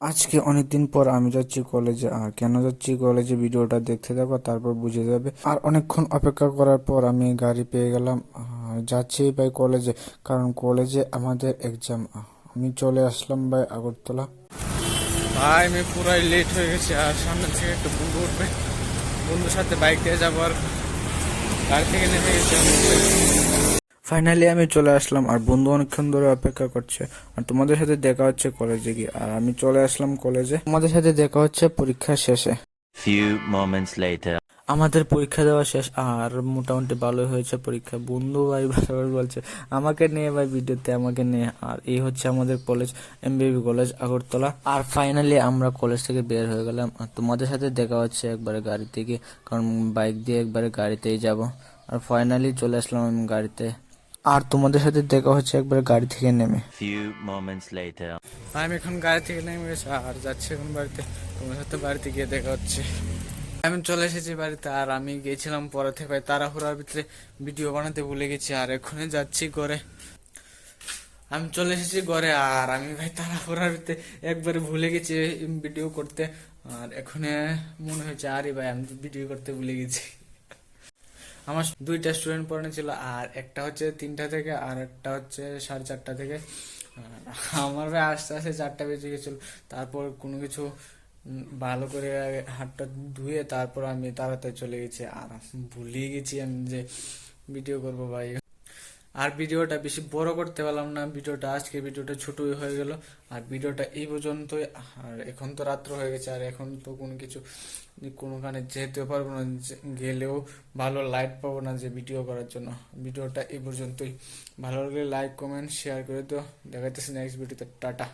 আজকে অনেকদিন পর আমি যাচ্ছি কলেজে। আর কেন যাচ্ছি কলেজে ভিডিওটা দেখতে থাকো, তারপর বুঝে যাবে। আর অনেকক্ষণ অপেক্ষা করার পর আমি গাড়ি পেয়ে গেলাম। যাচ্ছি ভাই কলেজে, কারণ কলেজে আমাদের এক্সাম। আমি চলে আসলাম ভাই আগরতলা। ভাই আমি পুরাই লেট হয়ে গেছি, আর সামনে থেকে একটা বন্ধু উঠবে, বন্ধুর সাথে বাইক দিয়ে যাবো। আর গাড়ি থেকে নেমে গেছি আমি। ফাইনালি আমি চলে আসলাম, আর বন্ধু অনেকক্ষণ ধরে অপেক্ষা করছে। আর তোমাদের সাথে দেখা হচ্ছে কলেজে গিয়ে। আর আমি চলে আসলাম কলেজে, তোমাদের সাথে দেখা হচ্ছে পরীক্ষা শেষে। Few moments later. আমাদের পরীক্ষা দেওয়া শেষ, আর মোটামুটি ভালোই হয়েছে পরীক্ষা। বন্ধু ভাই বারবার বলছে আমাকে নিয়ে ভাই ভিডিওতে, আমাকে নিয়ে। আর এই হচ্ছে আমাদের কলেজ, এমবিবি কলেজ আগরতলা। আর ফাইনালি আমরা কলেজ থেকে বের হয়ে গেলাম। আর তোমাদের সাথে দেখা হচ্ছে একবারে গাড়ি থেকে, কারণ বাইক দিয়ে একবারে গাড়িতেই যাব। আর ফাইনালি চলে আসলাম আমি গাড়িতে, আর তোমাদের সাথে দেখা হচ্ছে একবারে গাড়ি থেকে নেমে। Few moments later. আমি এখন গাড়ি থেকে নেমে গেছি আর যাচ্ছি এখন বাড়িতে। তোমার সাথে বাড়িতে গিয়ে দেখা হচ্ছে। আমি চলে এসেছি বাড়িতে, আর আমি গিয়েছিলাম পরে ভাই তাড়াহুড়ার ভিতরে ভিডিও বানাতে ভুলে গেছি। আর এখনই যাচ্ছি ঘরে। আমি চলে এসেছি ঘরে, আর আমি ভাই তাড়াহুড়ার ভিতরে একবারে ভুলে গেছি ভিডিও করতে। আর এখন মনে হয়েছে আরে ভাই আমি ভিডিও করতে ভুলে গেছি। আমার দুইটা স্টুডেন্ট পড়ানো ছিল, আর একটা হচ্ছে 3টা থেকে, আর একটা হচ্ছে 4:30 থেকে। আর আমার ভাই আস্তে আস্তে 4টা বেজে গেছিল। তারপর কোনো কিছু ভালো করে হাতটা ধুয়ে তারপর আমি তাড়াতাড়ি চলে গেছি। আর ভুলিয়ে গেছি আমি যে ভিডিও করব ভাই। আর ভিডিওটা বেশি বড় করতে পারলাম না, আজকে ভিডিওটা ছোটই হয়ে গেল। আর ভিডিওটা এই পর্যন্তই। আর এখন তো রাত্র হয়ে গেছে, আর এখন তো কোনো কিছু কোনোখানে যেতে পারবো না, গেলেও ভালো লাইট পাবো না যে ভিডিও করার জন্য। ভিডিওটা এই পর্যন্তই। ভালো লাগলে লাইক কমেন্ট শেয়ার করে তো। দেখাইতেছি নেক্সট ভিডিওতে। টাটা।